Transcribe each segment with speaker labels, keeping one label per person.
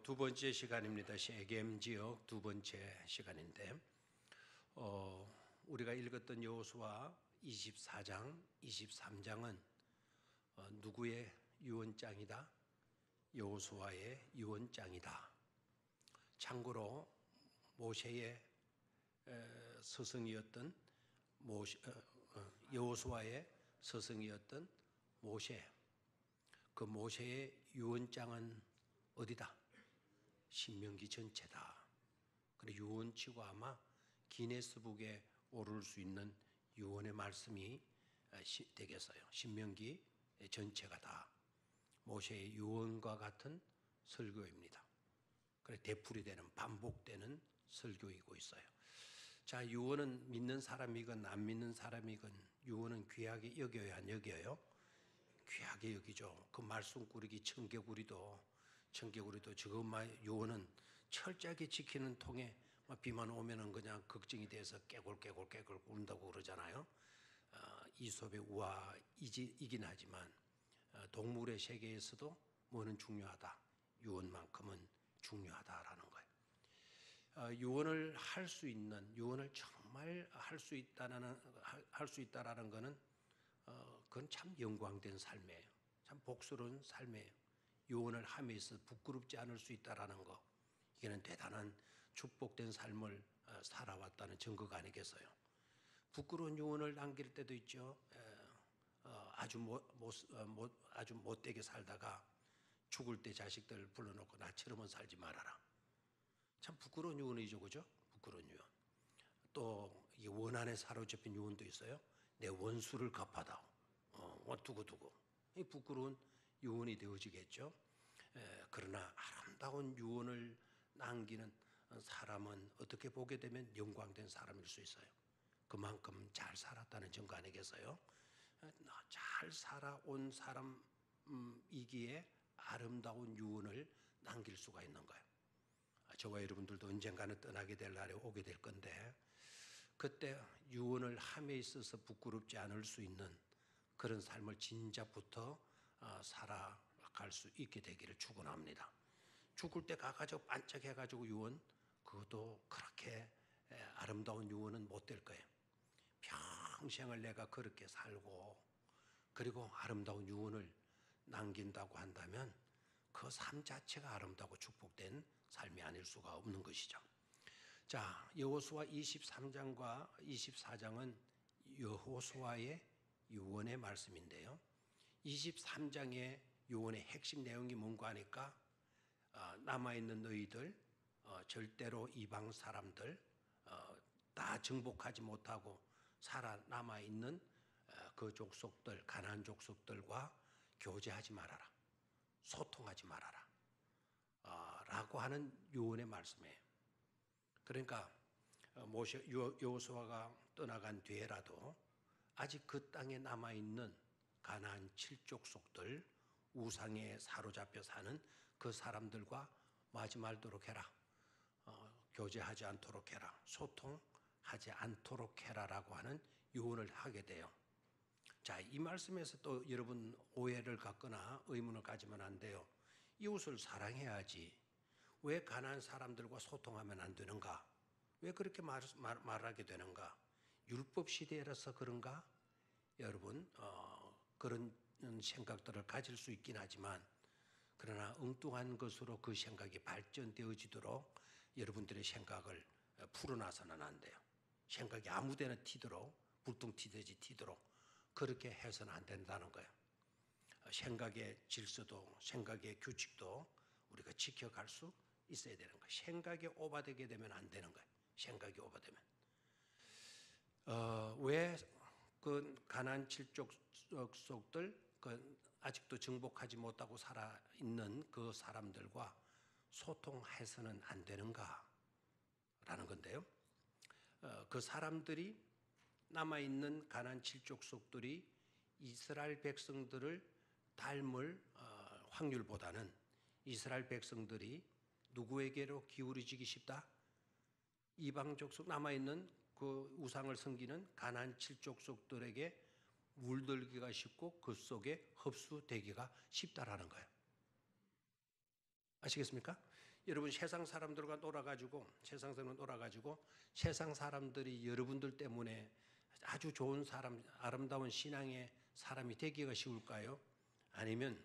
Speaker 1: 두 번째 시간입니다. 세겜 지역 두 번째 시간인데, 우리가 읽었던 여호수아 24장, 23장은 누구의 유언장이다? 여호수아의 유언장이다. 참고로 모세의 스승이었던 여호수아의 스승이었던 모세, 그 모세의 유언장은 어디다? 신명기 전체다. 그리고 유언치고 아마 기네스북에 오를 수 있는 유언의 말씀이 되겠어요. 신명기 전체가 다 모세의 유언과 같은 설교입니다. 그래 되풀이 되는, 반복되는 설교이고 있어요. 자, 유언은 믿는 사람이건 안 믿는 사람이건 유언은 귀하게 여겨야 안 여겨요? 귀하게 여기죠. 그 말씀꾸리기 청개구리도 저것만 유언은 철저하게 지키는 통에 비만 오면은 그냥 걱정이 돼서 깨골 운다고 그러잖아요. 이솝의 우화이긴 하지만 동물의 세계에서도 뭐는 중요하다. 유언만큼은 중요하다라는 거예요. 유언을 할 수 있는, 유언을 정말 할 수 있다라는 거는 그건 참 영광된 삶이에요. 참 복스러운 삶이에요. 유언을 함에 있어 부끄럽지 않을 수 있다라는 거, 이게는 대단한 축복된 삶을 살아왔다는 증거가 아니겠어요. 부끄러운 유언을 남길 때도 있죠. 아주 못되게 살다가 죽을 때 자식들 불러놓고 나처럼은 살지 말아라. 참 부끄러운 유언이죠, 그죠? 부끄러운 유언. 또 이 원한에 사로잡힌 유언도 있어요. 내 원수를 갚아다오. 두고. 이 부끄러운 유언이 되어지겠죠. 그러나 아름다운 유언을 남기는 사람은 어떻게 보게 되면 영광된 사람일 수 있어요. 그만큼 잘 살았다는 증거 아니겠어요? 잘 살아온 사람이기에 아름다운 유언을 남길 수가 있는 거예요. 저와 여러분들도 언젠가는 떠나게 될 날에 오게 될 건데, 그때 유언을 함에 있어서 부끄럽지 않을 수 있는 그런 삶을 진짜부터 살아갈 수 있게 되기를 축원합니다. 죽을 때 가가지고 반짝해가지고 유언, 그것도 그렇게 아름다운 유언은 못 될 거예요. 평생을 내가 그렇게 살고 그리고 아름다운 유언을 남긴다고 한다면 그 삶 자체가 아름다고 축복된 삶이 아닐 수가 없는 것이죠. 자, 여호수아 23장과 24장은 여호수아의 유언의 말씀인데요. 23장의 유언의 핵심 내용이 뭔가 하니까 남아있는 너희들, 절대로 이방 사람들, 다 정복하지 못하고 살아남아있는 그 족속들, 가나안 족속들과 교제하지 말아라, 소통하지 말아라 라고 하는 유언의 말씀이에요. 그러니까 여호수아가 떠나간 뒤에라도 아직 그 땅에 남아있는 가나안 7족속들, 우상에 사로잡혀 사는 그 사람들과 마지 말도록 해라. 교제하지 않도록 해라. 소통하지 않도록 해라라고 하는 유언을 하게 돼요. 자, 이 말씀에서 또 여러분 오해를 갖거나 의문을 가지면 안 돼요. 이웃을 사랑해야지. 왜 가난한 사람들과 소통하면 안 되는가? 왜 그렇게 말하게 되는가? 율법 시대라서 그런가? 여러분, 그런 생각들을 가질 수 있긴 하지만, 그러나 엉뚱한 것으로 그 생각이 발전되어지도록 여러분들의 생각을 풀어놔서는 안 돼요. 생각이 아무데나 튀도록, 불똥 튀듯이 튀도록 그렇게 해서는 안 된다는 거예요. 생각의 질서도, 생각의 규칙도 우리가 지켜갈 수 있어야 되는 거예요. 생각이 오바되게 되면 안 되는 거예요. 생각이 오바되면. 왜 그 가나안 7족속들, 아직도 정복하지 못하고 살아있는 그 사람들과 소통해서는 안 되는가라는 건데요. 그 사람들이 남아있는 가나안 7족속들이 이스라엘 백성들을 닮을 확률보다는 이스라엘 백성들이 누구에게로 기울어지기 쉽다? 이방 족속, 남아있는 그 우상을 섬기는 가나안 7족속들에게 물들기가 쉽고 그 속에 흡수되기가 쉽다라는 거예요. 아시겠습니까? 여러분 세상 사람들과 놀아가지고 세상 사람들이 여러분들 때문에 아주 좋은 사람, 아름다운 신앙의 사람이 되기가 쉬울까요? 아니면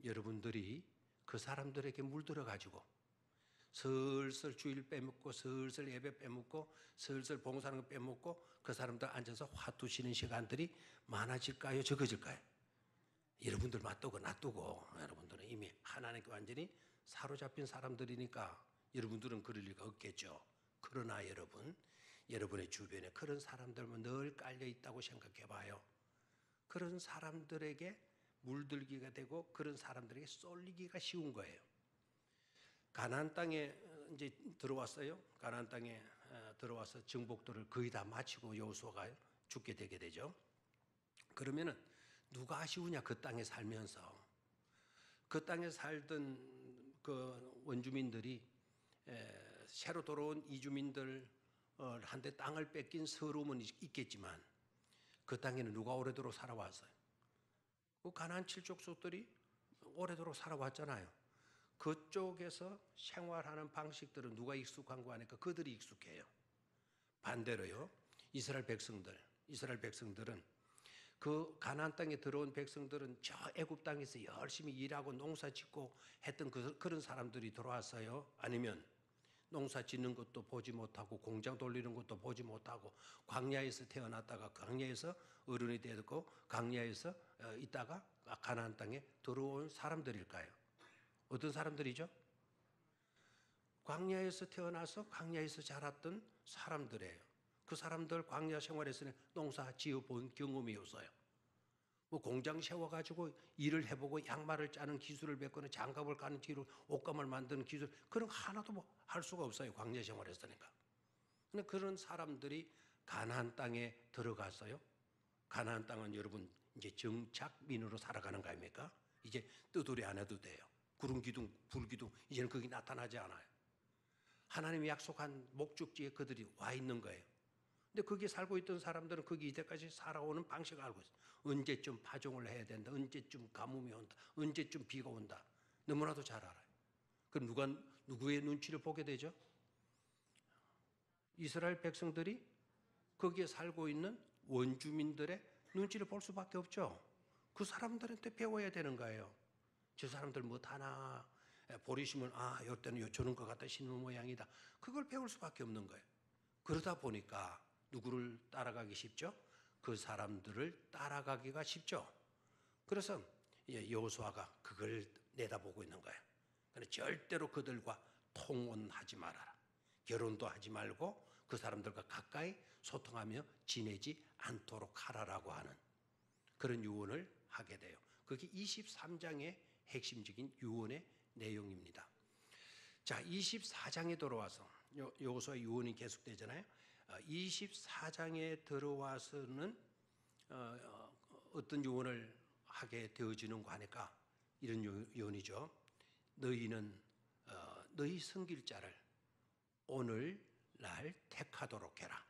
Speaker 1: 여러분들이 그 사람들에게 물들어가지고 슬슬 주일 빼먹고 슬슬 예배 빼먹고 슬슬 봉사하는 거 빼먹고 그 사람들 앉아서 화투 치는 시간들이 많아질까요? 적어질까요? 여러분들 맞두고 놔두고 여러분들은 이미 하나님께 완전히 사로잡힌 사람들이니까 여러분들은 그럴 리가 없겠죠. 그러나 여러분의 주변에 그런 사람들만 늘 깔려 있다고 생각해 봐요. 그런 사람들에게 물들기가 되고 그런 사람들에게 쏠리기가 쉬운 거예요. 가나안 땅에 이제 들어왔어요. 가나안 땅에 들어와서 정복도를 거의 다 마치고 여호수아가 죽게 되게 되죠. 그러면은 누가 아쉬우냐? 그 땅에 살면서 그 땅에 살던 그 원주민들이 새로 들어온 이주민들 한테 땅을 뺏긴 서러움은 있겠지만 그 땅에는 누가 오래도록 살아왔어요? 그 가나안 칠족속들이 오래도록 살아왔잖아요. 그쪽에서 생활하는 방식들은 누가 익숙한 거 아니까 그들이 익숙해요. 반대로요, 이스라엘 백성들은 그 가나안 땅에 들어온 백성들은 저 애굽 땅에서 열심히 일하고 농사 짓고 했던 그런 사람들이 들어왔어요? 아니면 농사 짓는 것도 보지 못하고 공장 돌리는 것도 보지 못하고 광야에서 태어났다가 광야에서 어른이 되고 광야에서 있다가 가나안 땅에 들어온 사람들일까요? 어떤 사람들이죠? 광야에서 태어나서 광야에서 자랐던 사람들이에요. 그 사람들 광야 생활에서는 농사 지어본 경험이 없어요. 뭐 공장 세워가지고 일을 해보고 양말을 짜는 기술을 배우거나 장갑을 까는 뒤로 옷감을 만드는 기술, 그런 거 하나도 뭐 할 수가 없어요. 광야 생활에서니까. 근데 그런 사람들이 가나안 땅에 들어갔어요. 가나안 땅은 여러분 이제 정착민으로 살아가는 거 아닙니까? 이제 뜨돌이 안 해도 돼요. 구름 기둥, 불 기둥 이제는 거기 나타나지 않아요. 하나님이 약속한 목적지에 그들이 와 있는 거예요. 근데 거기 살고 있던 사람들은 거기 이때까지 살아오는 방식을 알고 있어요. 언제쯤 파종을 해야 된다. 언제쯤 가뭄이 온다. 언제쯤 비가 온다. 너무나도 잘 알아요. 그럼 누구의 눈치를 보게 되죠? 이스라엘 백성들이 거기에 살고 있는 원주민들의 눈치를 볼 수밖에 없죠. 그 사람들한테 배워야 되는 거예요. 저 사람들 못하나, 보리심은 요때는 저런 것 같다, 신는 모양이다. 그걸 배울 수밖에 없는 거예요. 그러다 보니까 누구를 따라가기 쉽죠? 그 사람들을 따라가기가 쉽죠. 그래서 여호수아가 그걸 내다보고 있는 거예요. 그래서 절대로 그들과 통혼하지 말아라. 결혼도 하지 말고 그 사람들과 가까이 소통하며 지내지 않도록 하라라고 하는 그런 유언을 하게 돼요. 그게 23장의 핵심적인 유언의 내용입니다. 자, 24장에 들어와서 여호수아 유언이 계속되잖아요. 24장에 들어와서는 어떤 유언을 하게 되어지는가 하니까 이런 유언이죠. 너희는 너희 성길자를 오늘날 택하도록 해라.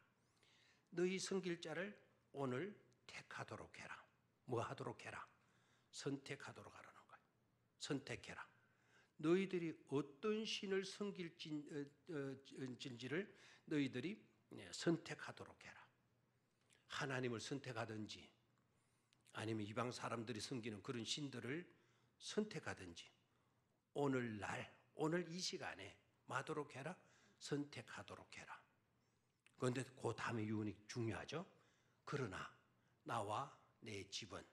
Speaker 1: 너희 성길자를 오늘 택하도록 해라. 뭐 하도록 해라? 선택하도록 하라는 거예요. 선택해라. 너희들이 어떤 신을 섬길지를 너희들이 선택하도록 해라. 하나님을 선택하든지 아니면 이방 사람들이 섬기는 그런 신들을 선택하든지 오늘날, 오늘 이 시간에 마도록 해라. 선택하도록 해라. 그런데 그 다음에 유언이 중요하죠. 그러나 나와 내 집은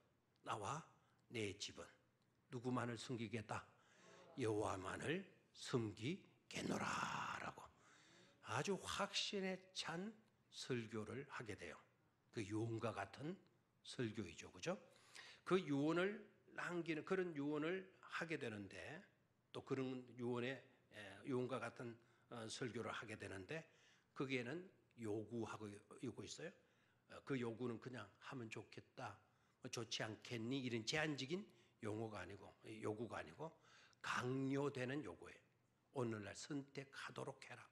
Speaker 1: 누구만을 섬기겠다? 여호와만을 섬기겠노라라고 아주 확신에 찬 설교를 하게 돼요. 그 유언과 같은 설교이죠, 그죠? 그 유언을 남기는 그런 유언을 하게 되는데 또 그런 유언과 같은 설교를 하게 되는데 거기에는 요구하고 있어요. 그 요구는 그냥 하면 좋겠다, 좋지 않겠니 이런 제한적인 요구가 아니고 강요되는 요구예요. 오늘날 선택하도록 해라.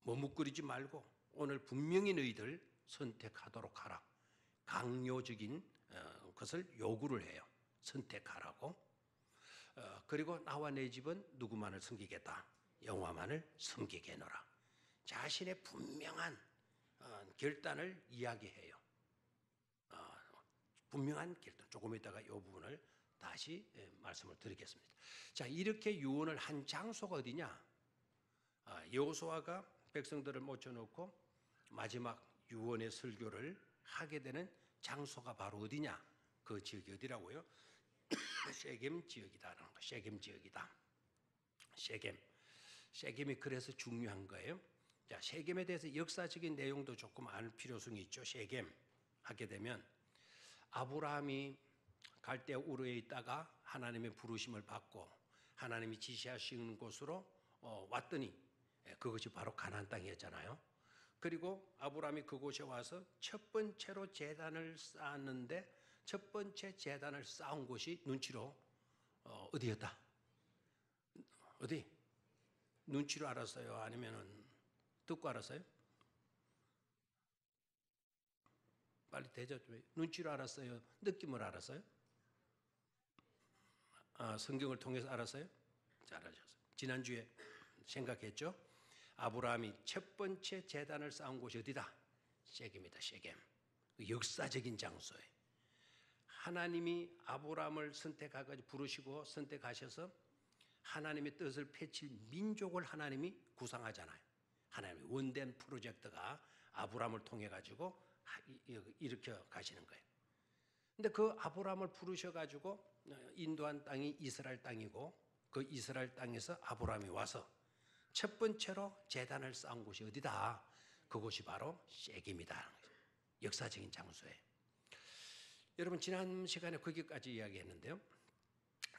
Speaker 1: 머뭇거리지 말고 오늘 분명히 너희들 선택하도록 하라. 강요적인 것을 요구를 해요. 선택하라고. 그리고 나와 내 집은 누구만을 섬기겠다. 여호와만을 섬기겠노라. 자신의 분명한 결단을 이야기해요. 분명한 결단. 조금 있다가 이 부분을 다시 말씀을 드리겠습니다. 자, 이렇게 유언을 한 장소가 어디냐? 여호수아가 백성들을 모셔놓고 마지막 유언의 설교를 하게 되는 장소가 바로 어디냐? 그 지역이 어디라고요? 세겜 지역이다라는 거. 세겜 지역이다. 세겜이 그래서 중요한 거예요. 자, 세겜에 대해서 역사적인 내용도 조금 알 필요성이 있죠. 세겜 하게 되면 아브라함이 갈대 우르에 있다가 하나님의 부르심을 받고 하나님이 지시하시는 곳으로 왔더니 그것이 바로 가나안 땅이었잖아요. 그리고 아브라함이 그곳에 와서 첫 번째로 제단을 쌓았는데 첫 번째 제단을 쌓은 곳이 눈치로 어디였다? 어디? 눈치로 알았어요? 아니면은 듣고 알았어요? 빨리 대답 좀 해요. 눈치로 알았어요? 느낌으로 알았어요? 성경을 통해서 알았어요? 잘하셨어요. 지난주에 생각했죠? 아브라함이 첫 번째 제단을 쌓은 곳이 어디다? 세겜이다. 세겜. 역사적인 장소에 하나님이 아브라함을 선택하고 부르시고 선택하셔서 하나님의 뜻을 펼칠 민족을 하나님이 구상하잖아요. 하나님의 원된 프로젝트가 아브라함을 통해 가지고 일으켜 가시는 거예요. 근데 그 아브라함을 부르셔가지고 인도한 땅이 이스라엘 땅이고 그 이스라엘 땅에서 아브라함이 와서 첫 번째로 제단을 쌓은 곳이 어디다? 그곳이 바로 세겜이다. 역사적인 장소에. 여러분 지난 시간에 거기까지 이야기했는데요.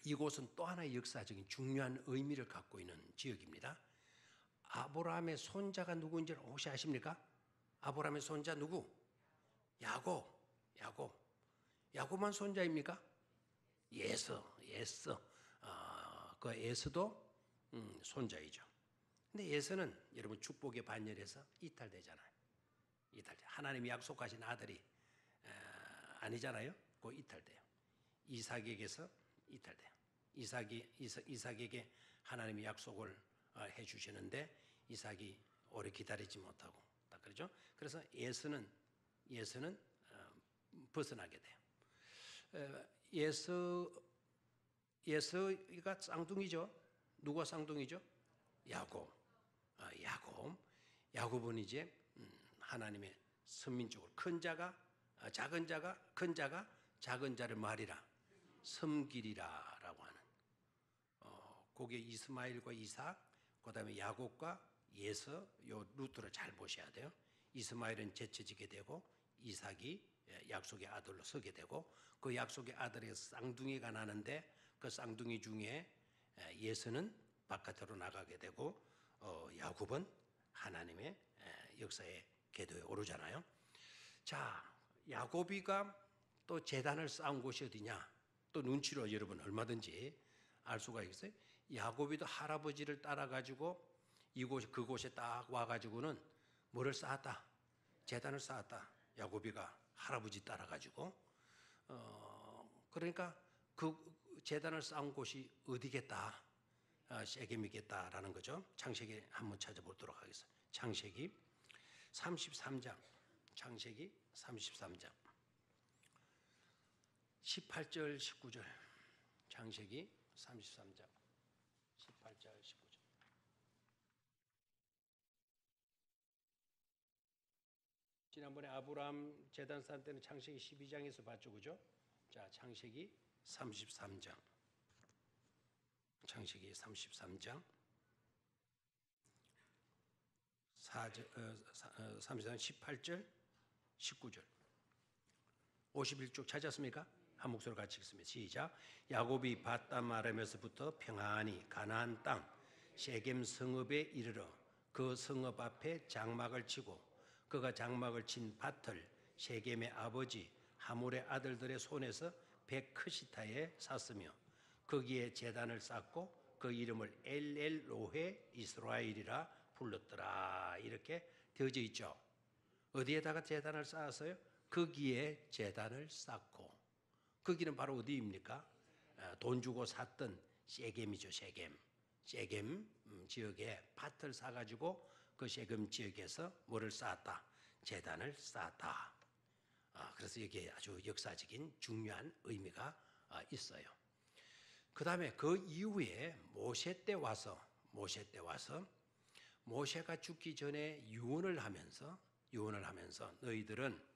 Speaker 1: 이곳은 또 하나의 역사적인 중요한 의미를 갖고 있는 지역입니다. 아브라함의 손자가 누구인지 혹시 아십니까? 아브라함의 손자 누구? 야곱만 손자입니까? 예서. 그 예서도 손자이죠. 근데 예서는 여러분 축복의 반열에서 이탈되잖아요. 하나님이 약속하신 아들이 아니잖아요. 그 이탈돼요. 이삭에게서 이탈돼요. 이삭에게 하나님이 약속을 해주시는데 이삭이 오래 기다리지 못하고 딱 그러죠. 그래서 예서는 벗어나게 돼요. 예서가 쌍둥이죠. 누가 쌍둥이죠? 야곱은 이제 하나님의 선민족으로 큰 자가 작은 자를 말이라 섬기리라라고 하는 거기에 이스마엘과 이삭 그다음에 야곱과 예서 요 루트를 잘 보셔야 돼요. 이스마엘은 제쳐지게 되고 이삭이 약속의 아들로 서게 되고 그 약속의 아들의 쌍둥이가 나는데 그 쌍둥이 중에 예서는 바깥으로 나가게 되고 야곱은 하나님의 역사의 궤도에 오르잖아요. 자, 야곱이가 또 제단을 쌓은 곳이 어디냐? 또 눈치로 여러분 얼마든지 알 수가 있어요. 야곱이도 할아버지를 따라 가지고 그곳에 딱 와 가지고는 뭐를 쌓았다? 제단을 쌓았다. 야곱이가 할아버지 따라 가지고 그러니까 그 제단을 쌓은 곳이 어디겠다? 세겜이겠다라는 거죠. 창세기 한번 찾아보도록 하겠습니다. 창세기 33장 18절 19절 창세기 33장 18절 19절 지난번에 아브라함 제단 쌓을 때는 창세기 12장에서 봤죠, 그죠? 자, 창세기 33장 33장 18절 19절 51쪽 찾았습니까? 한 목소리로 같이 읽습니다. 시작. 야곱이 밧담 아람에서부터 평안히 가나안 땅 세겜 성읍에 이르러 그 성읍 앞에 장막을 치고 그가 장막을 친 밭을 세겜의 아버지 하몰의 아들들의 손에서 베크시타에 샀으며 거기에 제단을 쌓고 그 이름을 엘엘로헤 이스라엘이라 불렀더라. 이렇게 되어져 있죠. 어디에다가 제단을 쌓았어요? 거기에 제단을 쌓고 거기는 바로 어디입니까? 돈 주고 샀던 세겜이죠. 세겜 지역에 밭을 사가지고 그 세겜 지역에서 뭐를 쌓았다? 제단을 쌓았다. 그래서 이게 아주 역사적인 중요한 의미가 있어요. 그 다음에 그 이후에 모세 때 와서 모세가 죽기 전에 유언을 하면서 너희들은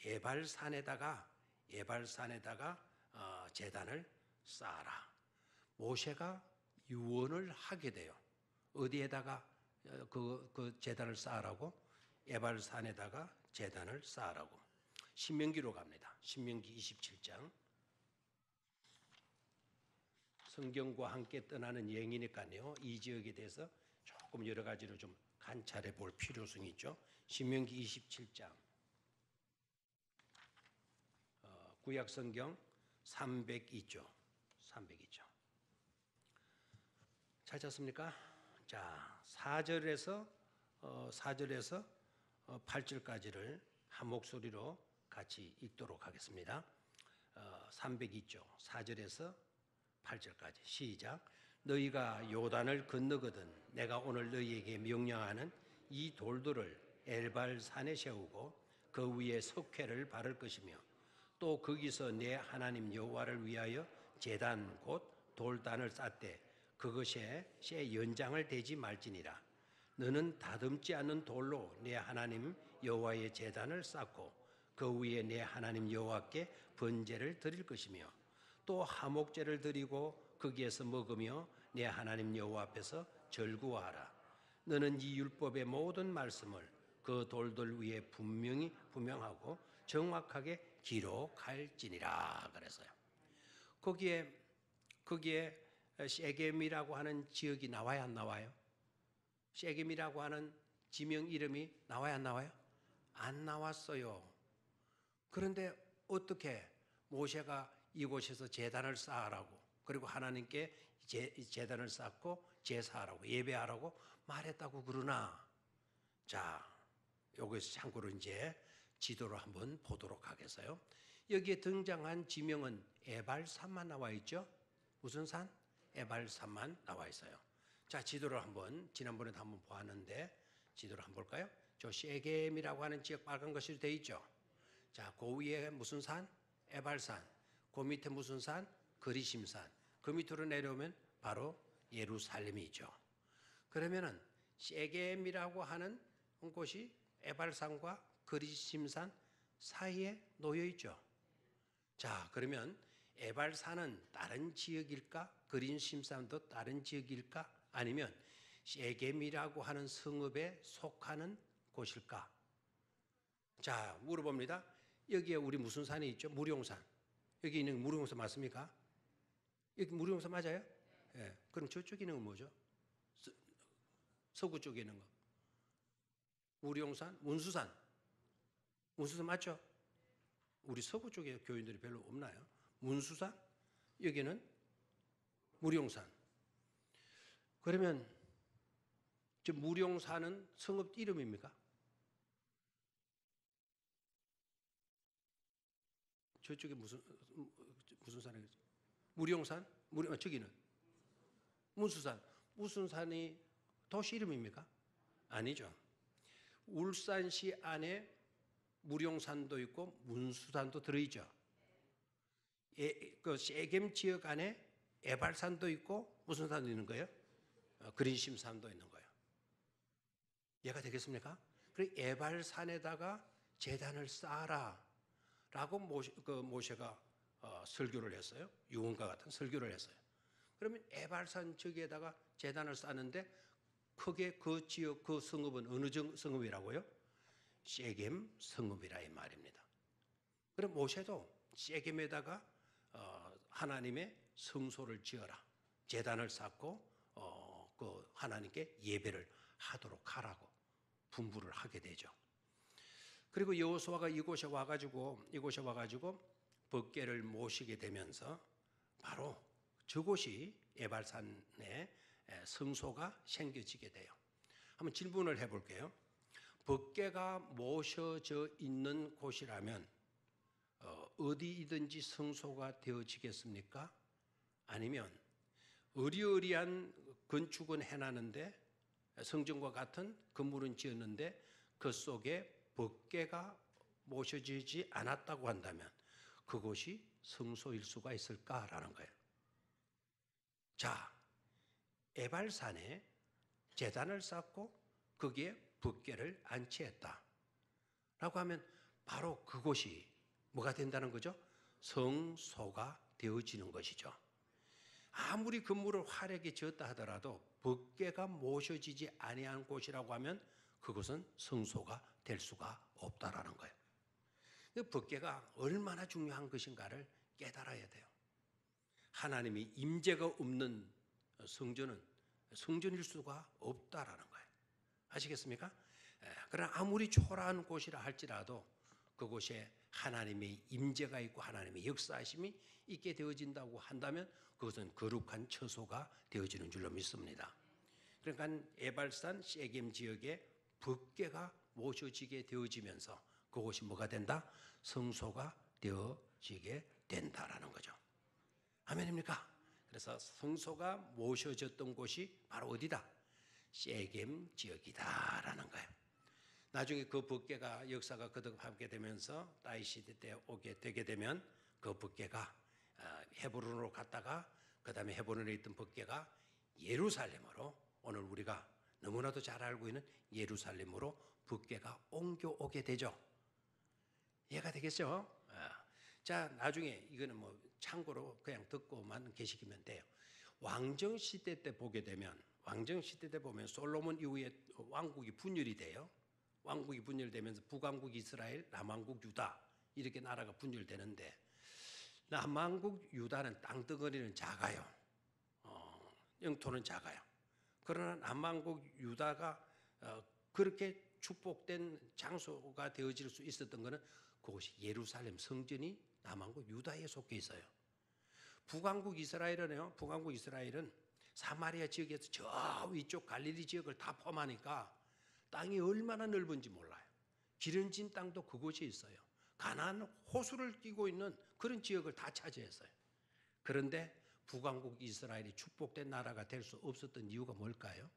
Speaker 1: 에발산에다가 제단을 쌓아라. 모세가 유언을 하게 돼요. 어디에다가 그 제단을 쌓으라고? 에발산에다가 제단을 쌓으라고. 신명기로 갑니다. 신명기 27장. 성경과 함께 떠나는 여행이니까요. 이 지역에 대해서 조금 여러 가지로 좀 관찰해 볼 필요성이 있죠. 신명기 27장. 구약 성경 302조. 찾았습니까? 자, 4절에서 8절까지를 한 목소리로 같이 읽도록 하겠습니다. 302조 4절에서 8절까지 시작. 너희가 요단을 건너거든 내가 오늘 너희에게 명령하는 이 돌들을 엘발산에 세우고 그 위에 석회를 바를 것이며 또 거기서 내 하나님 여호와를 위하여 제단 곧 돌단을 쌓되 그것에 연장을 대지 말지니라. 너는 다듬지 않는 돌로 내 하나님 여호와의 제단을 쌓고 그 위에 내 하나님 여호와께 번제를 드릴 것이며 또 화목제를 드리고 거기에서 먹으며 내 하나님 여호와 앞에서 절구하라. 너는 이 율법의 모든 말씀을 그 돌들 위에 분명하고 정확하게 기록할지니라. 그래서요. 거기에 세겜이라고 하는 지역이 나와야 안 나와요? 세겜이라고 하는 지명 이름이 나와야 안 나와요? 안 나왔어요. 그런데 어떻게 모세가 이곳에서 제단을 쌓으라고 그리고 하나님께 제단을 쌓고 제사하라고 예배하라고 말했다고 그러나? 자, 여기서 참고로 이제 지도를 한번 보도록 하겠어요. 여기에 등장한 지명은 에발산만 나와 있죠. 무슨 산? 에발산만 나와 있어요. 자, 지도를 한번 지난번에도 한번 보았는데 지도를 한번 볼까요? 저 세겜이라고 하는 지역 빨간 것으로 되어 있죠. 자, 그 위에 무슨 산? 에발산. 그 밑에 무슨 산? 그리심산. 그 밑으로 내려오면 바로 예루살렘이 있죠. 그러면은 세겜이라고 하는 곳이 에발산과 그리심산 사이에 놓여 있죠. 자, 그러면 에발산은 다른 지역일까? 그리심산도 다른 지역일까? 아니면 세겜이라고 하는 성읍에 속하는 곳일까? 자, 물어봅니다. 여기에 우리 무슨 산이 있죠? 무룡산. 여기 있는 무룡산 맞습니까? 여기 무룡산 맞아요? 예. 그럼 저쪽에 있는 건 뭐죠? 서구 쪽에 있는 거. 무룡산, 문수산. 문수산 맞죠? 우리 서구 쪽에 교인들이 별로 없나요? 문수산? 여기는 무룡산. 그러면 저 무룡산은 성읍 이름입니까? 저쪽에 무슨 산이겠죠? 무룡산? 저기는 문수산. 문수산이 도시 이름입니까? 아니죠. 울산시 안에 무룡산도 있고 문수산도 들어있죠. 그 세겜 지역 안에 에발산도 있고 무슨 산도 있는 거예요? 그린심산도 있는 거예요. 이해가 되겠습니까? 그리고 에발산에다가 제단을 쌓아라 라고 모세가 설교를 했어요. 유언과 같은 설교를 했어요. 그러면 에발산 저기에다가 제단을 쌓는데 크게 그 지역 그 성읍은 어느 성읍이라고요? 세겜 성읍이라 이 말입니다. 그럼 모세도 세겜에다가 하나님의 성소를 지어라. 제단을 쌓고 그 하나님께 예배를 하도록 하라고 분부를 하게 되죠. 그리고 여호수아가 이곳에 와가지고 법궤를 모시게 되면서 바로 저곳이 에발산에 성소가 생겨지게 돼요. 한번 질문을 해볼게요. 법궤가 모셔져 있는 곳이라면 어디이든지 성소가 되어지겠습니까? 아니면 의리의리한 건축은 해놨는데 성전과 같은 건물은 지었는데 그 속에 법궤가 모셔지지 않았다고 한다면 그곳이 성소일 수가 있을까라는 거예요. 자, 에발산에 제단을 쌓고 거기에 법궤를 안치했다 라고 하면 바로 그곳이 뭐가 된다는 거죠? 성소가 되어지는 것이죠. 아무리 건물을 화려하게 지었다 하더라도 법궤가 모셔지지 아니한 곳이라고 하면 그것은 성소가 될 수가 없다라는 거예요. 그 법궤가 얼마나 중요한 것인가를 깨달아야 돼요. 하나님이 임재가 없는 성전은 성전일 수가 없다라는 거예요. 아시겠습니까? 그러나 아무리 초라한 곳이라 할지라도 그곳에 하나님의 임재가 있고 하나님의 역사하심이 있게 되어진다고 한다면 그것은 거룩한 처소가 되어지는 줄로 믿습니다. 그러니까 에발산 세겜 지역에 법궤가 모셔지게 되어지면서 그곳이 뭐가 된다? 성소가 되어지게 된다라는 거죠. 아멘입니까? 그래서 성소가 모셔졌던 곳이 바로 어디다? 세겜 지역이다라는 거예요. 나중에 그 법궤가 역사가 거듭하게 되면서 다윗 시대 때 오게 되게 되면 그 법궤가 헤브론으로 갔다가 그 다음에 헤브론에 있던 법궤가 예루살렘으로 오늘 우리가 너무나도 잘 알고 있는 예루살렘으로 법궤가 옮겨오게 되죠. 이해가 되겠죠? 자, 나중에 이거는 뭐 참고로 그냥 듣고만 계시면 돼요. 왕정 시대 때 보게 되면 왕정 시대 때 보면 솔로몬 이후에 왕국이 분열이 돼요. 왕국이 분열되면서 북왕국 이스라엘, 남왕국 유다 이렇게 나라가 분열되는데 남왕국 유다는 땅덩어리는 작아요. 영토는 작아요. 그러나 남왕국 유다가 그렇게 축복된 장소가 되어질 수 있었던 것은 그곳이 예루살렘 성전이 남왕국 유다에 속해 있어요. 북왕국 이스라엘은요. 북왕국 이스라엘은 사마리아 지역에서 저 위쪽 갈릴리 지역을 다 포함하니까 땅이 얼마나 넓은지 몰라요. 기름진 땅도 그곳에 있어요. 가나안 호수를 끼고 있는 그런 지역을 다 차지했어요. 그런데 북왕국 이스라엘이 축복된 나라가 될 수 없었던 이유가 뭘까요?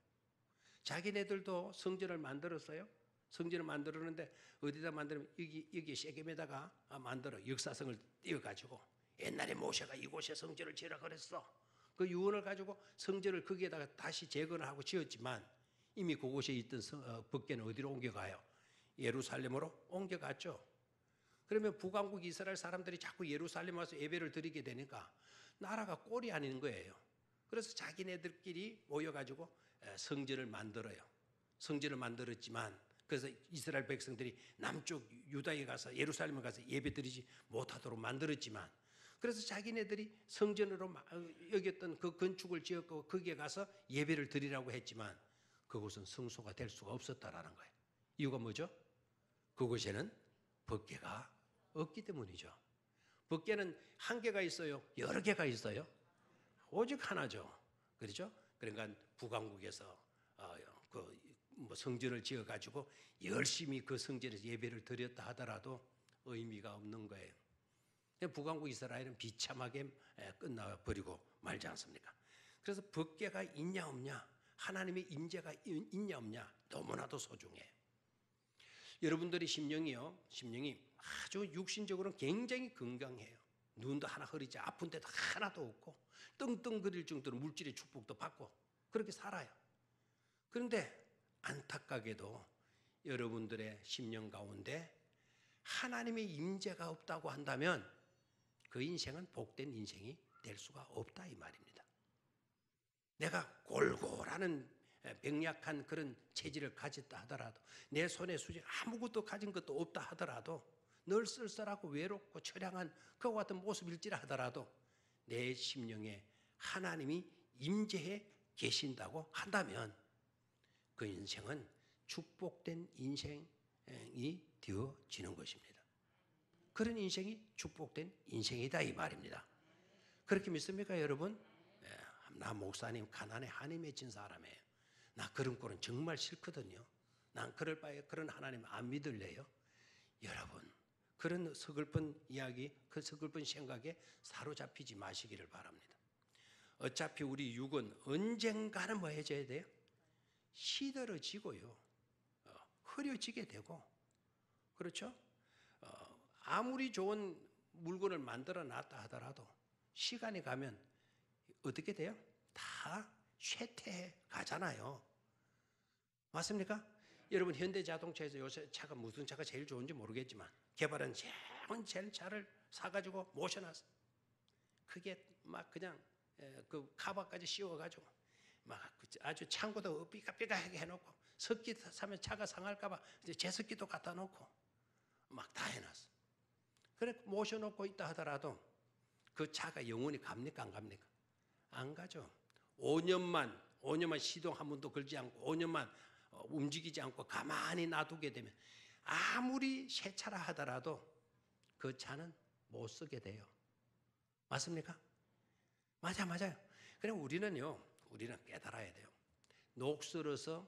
Speaker 1: 자기네들도 성전을 만들었어요. 성전을 만들었는데 어디다 만들면 여기 세겜에다가 만들어 역사성을 띄워가지고 옛날에 모세가 이곳에 성전을 지으라 그랬어. 그 유언을 가지고 성전을 거기에다가 다시 재건을 하고 지었지만 이미 그곳에 있던 법궤는 어디로 옮겨가요? 예루살렘으로 옮겨갔죠. 그러면 북왕국 이스라엘 사람들이 자꾸 예루살렘 와서 예배를 드리게 되니까 나라가 꼴이 아닌 거예요. 그래서 자기네들끼리 모여가지고 성전을 만들어요. 성전을 만들었지만 그래서 이스라엘 백성들이 남쪽 유다에 가서 예루살렘에 가서 예배 드리지 못하도록 만들었지만 그래서 자기네들이 성전으로 여겼던 그 건축을 지었고 거기에 가서 예배를 드리라고 했지만 그곳은 성소가 될 수가 없었다라는 거예요. 이유가 뭐죠? 그곳에는 법궤가 없기 때문이죠. 법궤는 한 개가 있어요? 여러 개가 있어요? 오직 하나죠. 그렇죠? 그러니까 북왕국에서 성전을 지어가지고 열심히 그 성전에서 예배를 드렸다 하더라도 의미가 없는 거예요. 북왕국 이스라엘은 비참하게 끝나버리고 말지 않습니까? 그래서 법궤가 있냐 없냐, 하나님의 임재가 있냐 없냐 너무나도 소중해요. 여러분들의 심령이 아주 육신적으로는 굉장히 건강해요. 눈도 하나 흐리지 아픈 데도 하나도 없고 떵떵거릴 정도로 물질의 축복도 받고 그렇게 살아요. 그런데 안타깝게도 여러분들의 심령 가운데 하나님의 임재가 없다고 한다면 그 인생은 복된 인생이 될 수가 없다 이 말입니다. 내가 골골하는 병약한 그런 체질을 가졌다 하더라도 내 손에 수직 아무것도 가진 것도 없다 하더라도 늘 쓸쓸하고 외롭고 처량한 그와 같은 모습일지라 하더라도 내 심령에 하나님이 임재해 계신다고 한다면 그 인생은 축복된 인생이 되어지는 것입니다. 그런 인생이 축복된 인생이다 이 말입니다. 그렇게 믿습니까 여러분? 나 목사님 가난에 한이 맺힌 사람이에요. 나 그런 꼴은 정말 싫거든요. 난 그럴 바에 그런 하나님 안 믿을래요. 여러분 그런 서글픈 이야기, 그 서글픈 생각에 사로잡히지 마시기를 바랍니다. 어차피 우리 육은 언젠가는 뭐 해줘야 돼요? 시들어지고요. 흐려지게 되고, 그렇죠? 아무리 좋은 물건을 만들어 놨다 하더라도 시간이 가면 어떻게 돼요? 다 쇠퇴해 가잖아요. 맞습니까? 여러분 현대자동차에서 요새 차가 무슨 차가 제일 좋은지 모르겠지만 개발한 제일 차를 사가지고 모셔놨어. 그게 막 그냥 그 카바까지 씌워가지고 막 아주 창고도 삐까삐까하게 해놓고 석기 사면 차가 상할까봐 이제 제석기도 갖다 놓고 막 다 해놨어. 그래 모셔놓고 있다 하더라도 그 차가 영원히 갑니까 안 갑니까? 안 가죠. 5년만 시동 한 번도 걸지 않고 5년만 움직이지 않고 가만히 놔두게 되면 아무리 새 차라 하더라도 그 차는 못 쓰게 돼요. 맞습니까? 맞아요. 그럼 우리는 깨달아야 돼요. 녹슬어서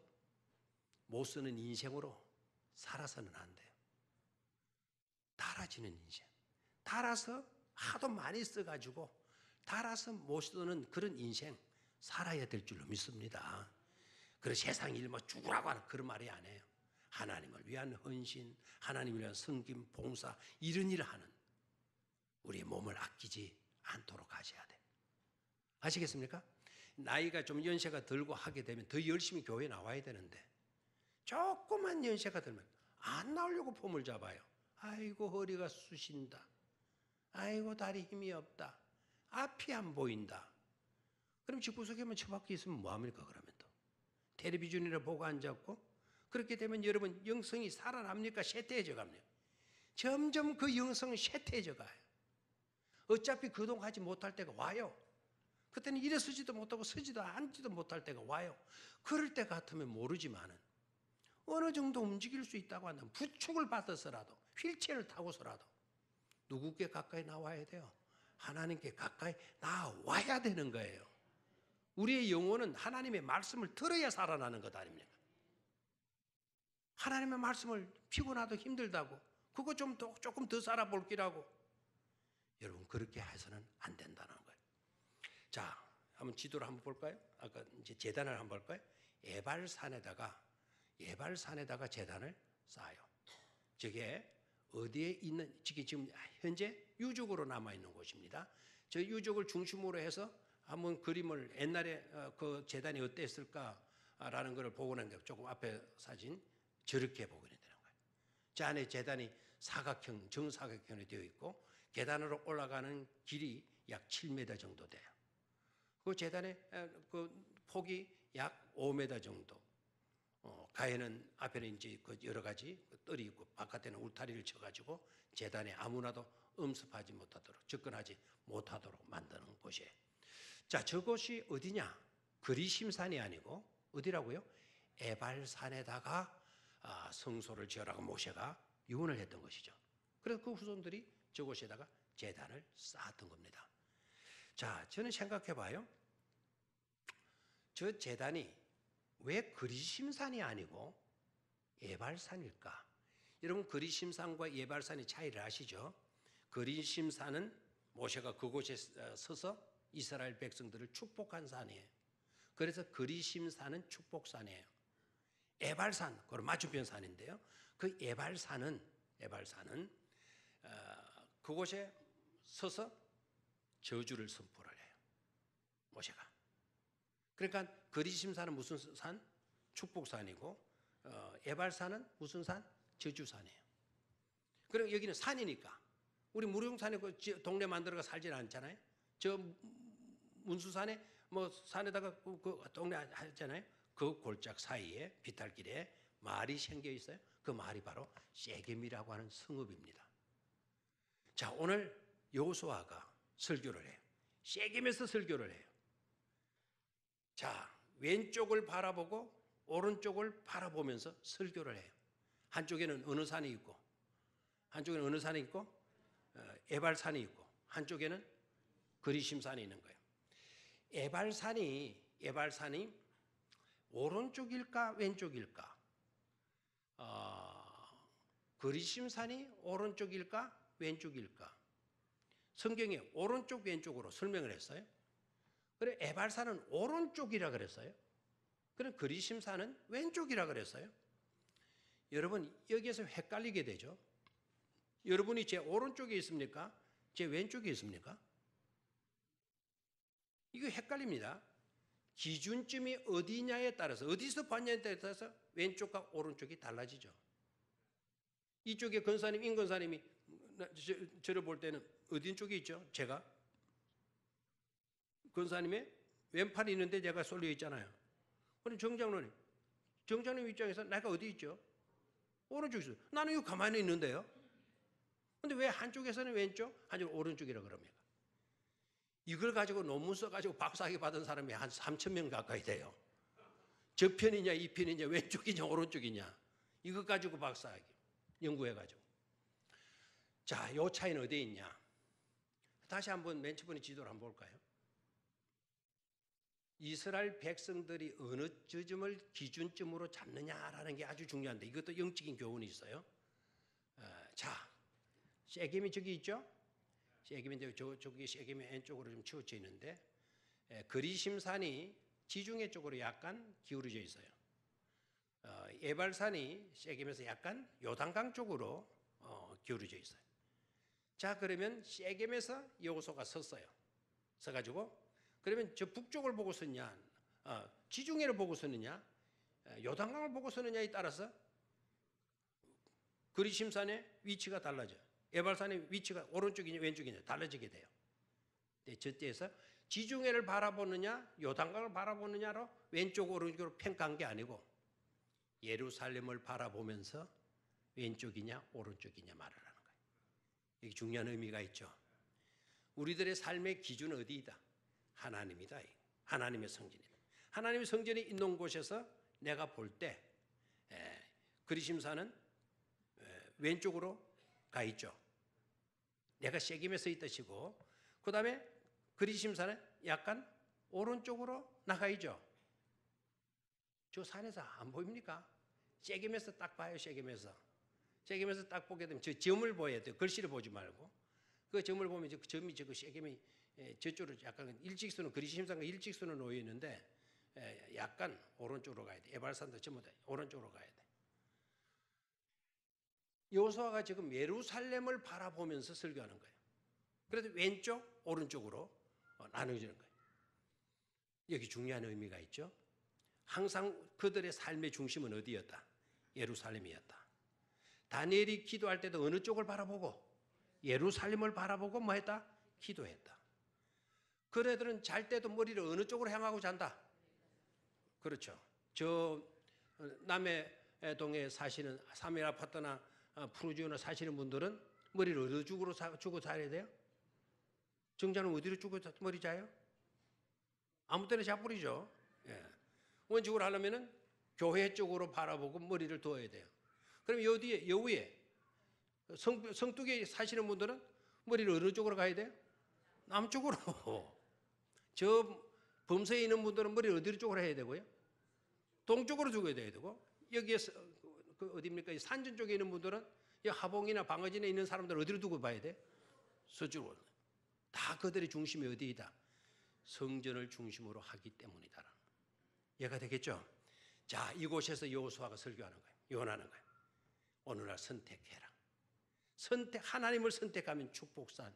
Speaker 1: 못 쓰는 인생으로 살아서는 안 돼요. 달아지는 인생. 달아서 하도 많이 써가지고 달아서 못 쓰는 그런 인생 살아야 될 줄로 믿습니다. 그래서 세상 일 뭐 죽으라고 하는 그런 말이 아니에요. 하나님을 위한 헌신, 하나님을 위한 섬김, 봉사 이런 일을 하는 우리의 몸을 아끼지 않도록 하셔야 돼. 아시겠습니까? 나이가 좀 연세가 들고 하게 되면 더 열심히 교회에 나와야 되는데 조금만 연세가 들면 안 나오려고 폼을 잡아요. 아이고 허리가 쑤신다. 아이고 다리 힘이 없다. 앞이 안 보인다. 그럼 집구석에만 처박혀 있으면 뭐합니까 그러면 또. 텔레비전이나 보고 앉았고 그렇게 되면 여러분 영성이 살아납니까? 쇠퇴해져 갑니까? 점점 그 영성은 쇠퇴해져 가요. 어차피 그동하지 못할 때가 와요. 그때는 일어서지도 못하고 서지도 앉지도 못할 때가 와요. 그럴 때 같으면 모르지만은 어느 정도 움직일 수 있다고 한다면 부축을 받아서라도 휠체어를 타고서라도 누구께 가까이 나와야 돼요? 하나님께 가까이 나와야 되는 거예요. 우리의 영혼은 하나님의 말씀을 들어야 살아나는 것 아닙니까? 하나님의 말씀을 피곤하고 힘들다고 그거 조금 더 살아볼기라고 여러분 그렇게 해서는 안 된다는 거예요. 자, 한번 지도를 한번 볼까요? 아까 이제 제단을 한번 볼까요? 예발산에다가 제단을 쌓아요. 저게 어디에 있는, 지금 현재 유적으로 남아 있는 곳입니다. 저 유적을 중심으로 해서 한번 그림을 옛날에 그 제단이 어땠을까라는 것을 보고 나는데 조금 앞에 사진 저렇게 보게 되는 거예요. 저 안에 제단이 사각형, 정사각형이 되어 있고 계단으로 올라가는 길이 약 7m 정도 돼요. 그 제단의 그 폭이 약 5m 정도. 가에는 앞에는 이제 그 여러 가지 뜰이 있고 바깥에는 울타리를 쳐가지고 제단에 아무나도 음습하지 못하도록 접근하지 못하도록 만드는 곳이에요. 자, 저곳이 어디냐? 그리심산이 아니고 어디라고요? 에발산에다가 성소를 지으라고 모세가 유언을 했던 것이죠. 그래서 그 후손들이 저곳에다가 제단을 쌓았던 겁니다. 자, 저는 생각해봐요. 저 제단이 왜 그리심산이 아니고 예발산일까? 여러분 그리심산과 예발산의 차이를 아시죠? 그리심산은 모세가 그곳에 서서 이스라엘 백성들을 축복한 산이에요. 그래서 그리심산은 축복산이에요. 예발산, 그건 맞은편 산인데요. 그 예발산은 그곳에 서서 저주를 선포를 해요. 모세가. 그러니까 그리심산은 무슨 산? 축복산이고 예발산은 무슨 산? 저주산이에요. 그럼 여기는 산이니까 우리 무룡산에 그 동네 만들어가 살지는 않잖아요. 저 문수산에 뭐 산에다가 그 동네 하잖아요. 그 골짝 사이에 비탈길에 마을이 생겨 있어요. 그 마을이 바로 세겜이라고 하는 성읍입니다. 자, 오늘 여호수아가 설교를 해요. 세겜에서 설교를 해요. 자, 왼쪽을 바라보고 오른쪽을 바라보면서 설교를 해요. 한쪽에는 어느 산이 있고 한쪽에는 어느 산이 있고 에발산이 있고 한쪽에는 그리심산이 있는 거예요. 에발산이 오른쪽일까 왼쪽일까? 그리심산이 오른쪽일까 왼쪽일까? 성경에 오른쪽 왼쪽으로 설명을 했어요. 그래 에발산은 오른쪽이라 그랬어요. 그럼 그리심산은 왼쪽이라 그랬어요. 여러분 여기에서 헷갈리게 되죠. 여러분이 제 오른쪽에 있습니까? 제 왼쪽에 있습니까? 이거 헷갈립니다. 기준점이 어디냐에 따라서 어디서 봤냐에 따라서 왼쪽과 오른쪽이 달라지죠. 이쪽에 권사님, 임 권사님이 저를 볼 때는 어디 쪽에 있죠? 제가 권사님의 왼팔이 있는데 제가 쏠려 있잖아요. 그럼 정장로님 입장에서 내가 어디 있죠? 오른쪽에 있어요. 나는 이거 가만히 있는데요. 근데 왜 한쪽에서는 왼쪽, 한쪽은 오른쪽이라고 그럽니까? 이걸 가지고 논문 써가지고 박사학위 받은 사람이 한 3,000명 가까이 돼요. 저 편이냐, 이 편이냐, 왼쪽이냐, 오른쪽이냐. 이것 가지고 박사학위 연구해가지고. 자, 요 차이는 어디에 있냐? 다시 한번 맨 처음에 지도를 한번 볼까요? 이스라엘 백성들이 어느 지점을 기준점으로 잡느냐라는 게 아주 중요한데 이것도 영적인 교훈이 있어요. 자, 세겜이 저기 있죠? 세겜인데 저기 세겜이 왼쪽으로 좀 치우쳐 있는데 그리심산이 지중해 쪽으로 약간 기울어져 있어요. 에발산이 세겜에서 약간 요단강 쪽으로 기울어져 있어요. 자, 그러면 세겜에서 여호수아가 섰어요. 서가지고 그러면 저 북쪽을 보고 섰냐, 지중해를 보고 섰느냐, 요단강을 보고 섰느냐에 따라서 그리심산의 위치가 달라져요. 에발산의 위치가 오른쪽이냐 왼쪽이냐 달라지게 돼요. 저때에서 지중해를 바라보느냐 요단강을 바라보느냐로 왼쪽 오른쪽으로 평가한 게 아니고 예루살렘을 바라보면서 왼쪽이냐 오른쪽이냐 말을 하는 거예요. 이게 중요한 의미가 있죠. 우리들의 삶의 기준은 어디이다? 하나님이다. 하나님의 성전이다. 하나님의 성전이 있는 곳에서 내가 볼 때 그리심산은 왼쪽으로 가 있죠. 내가 세겜에 서 있다시고 그 다음에 그리심산은 약간 오른쪽으로 나가 있죠. 저 산에서 안 보입니까? 세겜에서 딱 봐요. 세겜에서 딱 보게 되면 저 점을 보여야 돼요. 글씨를 보지 말고 그 점을 보면 저 점이 저 세겜이 저쪽으로 약간 일직선은 그리심산과 일직선으로 놓여 있는데 약간 오른쪽으로 가야 돼. 에발산도 전부 다 오른쪽으로 가야 돼. 여호수아가 지금 예루살렘을 바라보면서 설교하는 거예요. 그래서 왼쪽, 오른쪽으로 나눠지는 거예요. 여기 중요한 의미가 있죠. 항상 그들의 삶의 중심은 어디였다? 예루살렘이었다. 다니엘이 기도할 때도 어느 쪽을 바라보고 예루살렘을 바라보고 뭐 했다? 기도했다. 그 애들은 잘 때도 머리를 어느 쪽으로 향하고 잔다? 그렇죠. 저 남해동에 사시는 사밀 아파트나 푸르지오나 사시는 분들은 머리를 어느 쪽으로 주고 자야 돼요? 정자는 어디로 주고 머리 자요? 아무 때나 자버리죠. 예. 원칙으로 하려면은 교회 쪽으로 바라보고 머리를 두어야 돼요. 그럼 여기에 여우에 성뚝에 사시는 분들은 머리를 어느 쪽으로 가야 돼요? 남쪽으로. 저 범서에 있는 분들은 머리를 어디 쪽으로 해야 되고요? 동쪽으로 두어야 되고 여기에 그 어디입니까? 산전 쪽에 있는 분들은 하봉이나 방어진에 있는 사람들 어디로 두고 봐야 돼? 서쪽으로. 다 그들의 중심이 어디이다? 성전을 중심으로 하기 때문이다. 이해가 되겠죠? 자, 이곳에서 여호수아가 설교하는 거예요. 요원하는 거예요. 오늘날 선택해라. 하나님을 선택하면 축복산.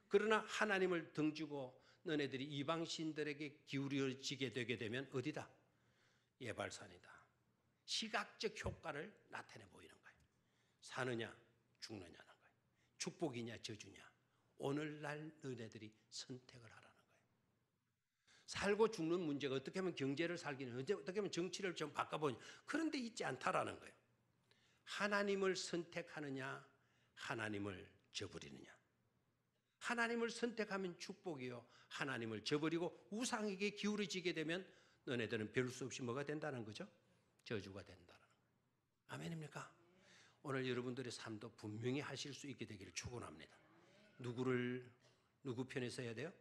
Speaker 1: 그러나 하나님을 등지고 너네들이 이방신들에게 기울여지게 되게 되면 어디다? 예발산이다. 시각적 효과를 나타내 보이는 거예요. 사느냐 죽느냐는 거예요. 축복이냐 저주냐. 오늘날 너네들이 선택을 하라는 거예요. 살고 죽는 문제가 어떻게 하면 경제를 살기는 어떻게 하면 정치를 좀 바꿔보냐. 그런 데 있지 않다라는 거예요. 하나님을 선택하느냐 하나님을 저버리느냐. 하나님을 선택하면 축복이요. 하나님을 저버리고 우상에게 기울어지게 되면 너네들은 별 수 없이 뭐가 된다는 거죠? 저주가 된다는 거예요. 아멘입니까? 오늘 여러분들의 삶도 분명히 하실 수 있게 되기를 축원합니다. 누구 편에 서야 돼요?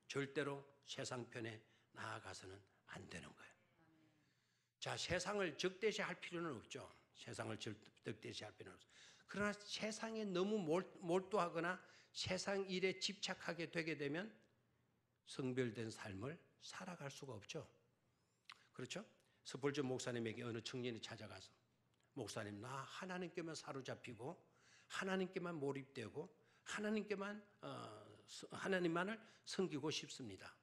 Speaker 1: 절대로 세상 편에 나아가서는 안 되는 거예요. 자, 세상을 적대시할 필요는 없죠. 세상을 적대시할 필요는 없어요. 그러나 세상에 너무 몰두하거나 세상 일에 집착하게 되게 되면 성별된 삶을 살아갈 수가 없죠. 그렇죠? 스폴저 목사님에게 어느 청년이 찾아가서 목사님, 나 하나님께만 사로잡히고 하나님께만 몰입되고 하나님만을 섬기고 싶습니다.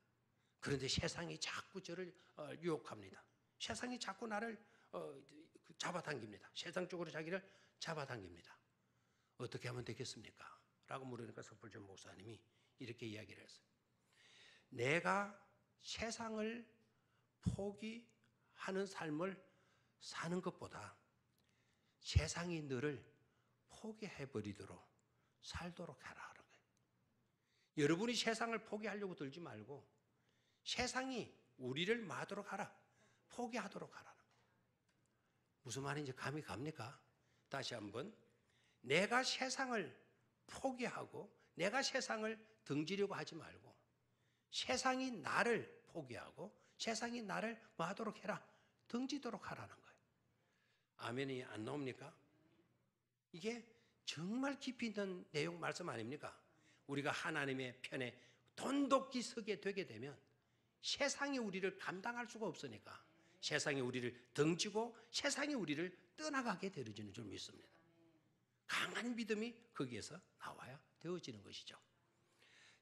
Speaker 1: 그런데 세상이 자꾸 저를 유혹합니다. 세상이 자꾸 나를 잡아당깁니다. 세상 쪽으로 자기를 잡아당깁니다. 어떻게 하면 되겠습니까? 라고 물으니까 스폴저 목사님이 이렇게 이야기를 했어요. 내가 세상을 포기하는 삶을 사는 것보다 세상이 너를 포기해버리도록 살도록 하라 하는 거예요. 여러분이 세상을 포기하려고 들지 말고 세상이 우리를 마도록 하라, 포기하도록 하라는 거예요. 무슨 말인지 감이 갑니까? 다시 한번, 내가 세상을 포기하고 내가 세상을 등지려고 하지 말고 세상이 나를 포기하고 세상이 나를 마도록 해라, 등지도록 하라는 거예요. 아멘이 안 나옵니까? 이게 정말 깊이 있는 내용 말씀 아닙니까? 우리가 하나님의 편에 돈독히 서게 되게 되면 세상이 우리를 감당할 수가 없으니까 세상이 우리를 등지고 세상이 우리를 떠나가게 되어지는 줄 믿습니다. 강한 믿음이 거기에서 나와야 되어지는 것이죠.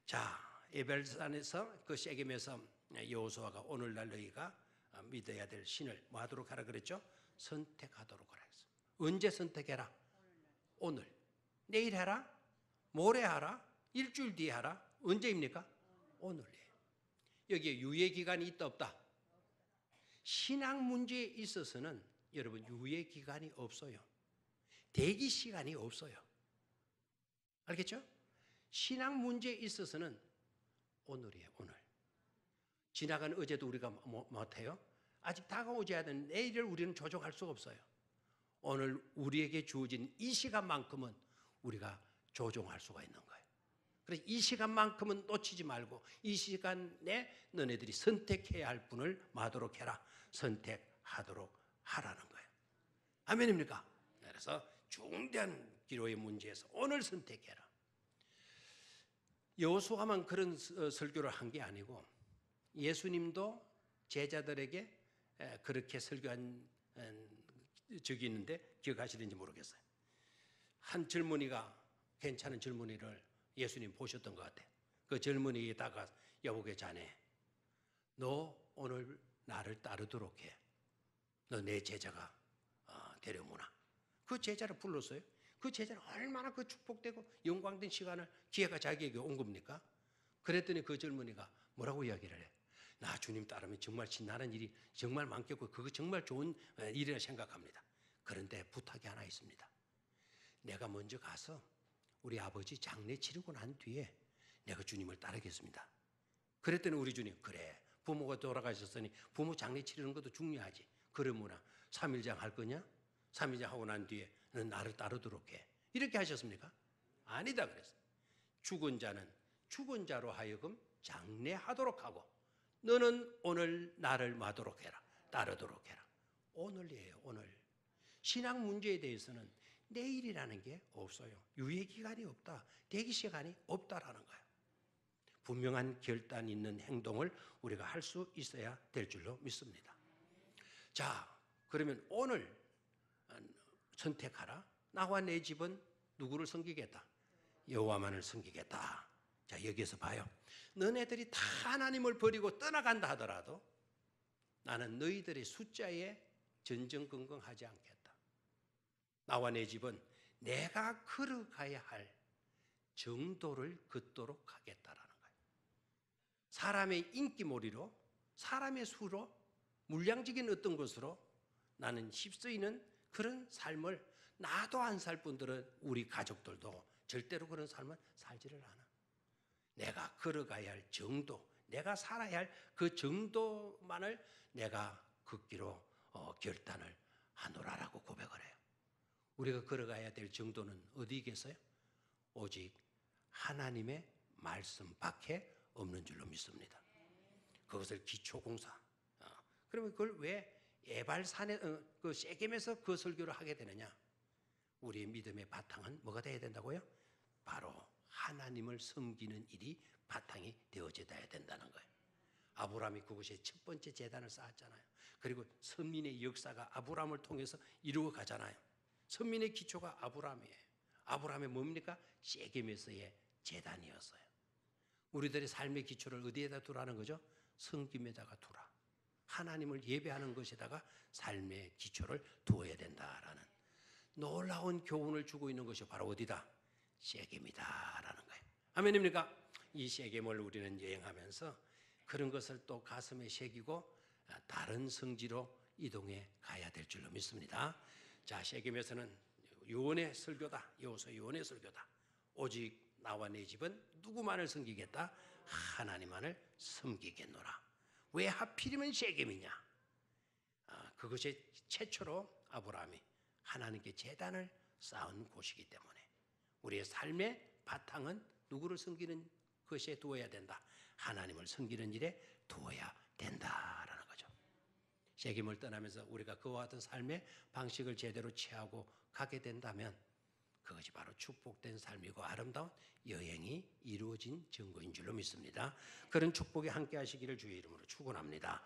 Speaker 1: 자, 에벨산에서 그 세겜에서 여호수아가 오늘날 너희가 믿어야 될 신을 뭐 하도록 하라 그랬죠? 선택하도록 하라 했어요. 언제 선택해라? 오늘. 내일 해라? 모레 하라? 일주일 뒤에 하라? 언제입니까? 오늘이에요. 여기에 유예기간이 있다 없다? 신앙 문제에 있어서는 여러분 유예기간이 없어요. 대기 시간이 없어요. 알겠죠? 신앙 문제에 있어서는 오늘이에요. 오늘. 지나간 어제도 우리가 못해요. 아직 다가오지 않은 내일을 우리는 조종할 수가 없어요. 오늘 우리에게 주어진 이 시간만큼은 우리가 조종할 수가 있는 거예요. 그래서 이 시간만큼은 놓치지 말고 이 시간에 너네들이 선택해야 할 분을 마도록 해라. 선택하도록 하라는 거예요. 아멘입니까? 그래서 중대한 기로의 문제에서 오늘 선택해라. 여호수아만 그런 설교를 한 게 아니고 예수님도 제자들에게 그렇게 설교한 적이 있는데 기억하시는지 모르겠어요. 한 젊은이가 괜찮은 젊은이를 예수님 보셨던 것 같아요. 그 젊은이에다가 여보게 자네, 너 오늘 나를 따르도록 해. 너 내 제자가 되려무나. 그 제자를 불렀어요. 그 제자는 얼마나 그 축복되고 영광된 시간을 기회가 자기에게 온 겁니까? 그랬더니 그 젊은이가 뭐라고 이야기를 해? 나 주님 따르면 정말 신나는 일이 정말 많겠고 그거 정말 좋은 일이라 생각합니다. 그런데 부탁이 하나 있습니다. 내가 먼저 가서 우리 아버지 장례 치르고 난 뒤에 내가 주님을 따르겠습니다. 그랬더니 우리 주님, 그래, 부모가 돌아가셨으니 부모 장례 치르는 것도 중요하지. 그러므나 3일장 할 거냐? 3일장 하고 난 뒤에 넌 나를 따르도록 해. 이렇게 하셨습니까? 아니다 그랬어요. 죽은 자는 죽은 자로 하여금 장례하도록 하고 너는 오늘 나를 마도록 해라. 따르도록 해라. 오늘이에요. 오늘. 신앙 문제에 대해서는 내일이라는 게 없어요. 유예기간이 없다. 대기시간이 없다라는 거예요. 분명한 결단 있는 행동을 우리가 할 수 있어야 될 줄로 믿습니다. 자, 그러면 오늘 선택하라. 나와 내 집은 누구를 섬기겠다? 여호와만을 섬기겠다. 자, 여기에서 봐요. 너네들이 다 하나님을 버리고 떠나간다 하더라도 나는 너희들의 숫자에 전전긍긍하지 않겠다. 나와 내 집은 내가 걸어가야 할 정도를 걷도록 하겠다라는 거예요. 사람의 인기몰이로, 사람의 수로, 물량적인 어떤 것으로 나는 휩쓰이는 그런 삶을 나도 안 살 분들은 우리 가족들도 절대로 그런 삶을 살지를 않아. 내가 걸어가야 할 정도, 내가 살아야 할 그 정도만을 내가 걷기로 결단을 하노라라고 고백을 해요. 우리가 걸어가야 될 정도는 어디겠어요? 오직 하나님의 말씀 밖에 없는 줄로 믿습니다. 그것을 기초공사. 그러면 그걸 왜 에발산에 그 세겜에서 그 설교를 하게 되느냐? 우리의 믿음의 바탕은 뭐가 돼야 된다고요? 바로 하나님을 섬기는 일이 바탕이 되어져야 된다는 거예요. 아브라함이 그곳에 첫 번째 제단을 쌓았잖아요. 그리고 선민의 역사가 아브라함을 통해서 이루어 가잖아요. 선민의 기초가 아브라함이에요. 아브라함의 뭡니까? 세겜에서의 제단이었어요. 우리들의 삶의 기초를 어디에다 두라는 거죠? 성김에다가 두라. 하나님을 예배하는 것에다가 삶의 기초를 두어야 된다라는 놀라운 교훈을 주고 있는 것이 바로 어디다? 세겜이다라는 거예요. 아멘입니까? 이 세겜을 우리는 여행하면서 그런 것을 또 가슴에 새기고 다른 성지로 이동해 가야 될 줄로 믿습니다. 자, 세겜에서는 유언의 설교다. 여호수아 유언의 설교다. 오직 나와 내 집은 누구만을 섬기겠다? 하나님만을 섬기겠노라. 왜 하필이면 세겜이냐? 그것이 최초로 아브라함이 하나님께 제단을 쌓은 곳이기 때문에 우리의 삶의 바탕은 누구를 섬기는 것에 두어야 된다. 하나님을 섬기는 일에 두어야 된다라는 거죠. 세겜을 떠나면서 우리가 그와 같은 삶의 방식을 제대로 취하고 가게 된다면 그것이 바로 축복된 삶이고 아름다운 여행이 이루어진 증거인 줄로 믿습니다. 그런 축복에 함께 하시기를 주의 이름으로 축원합니다.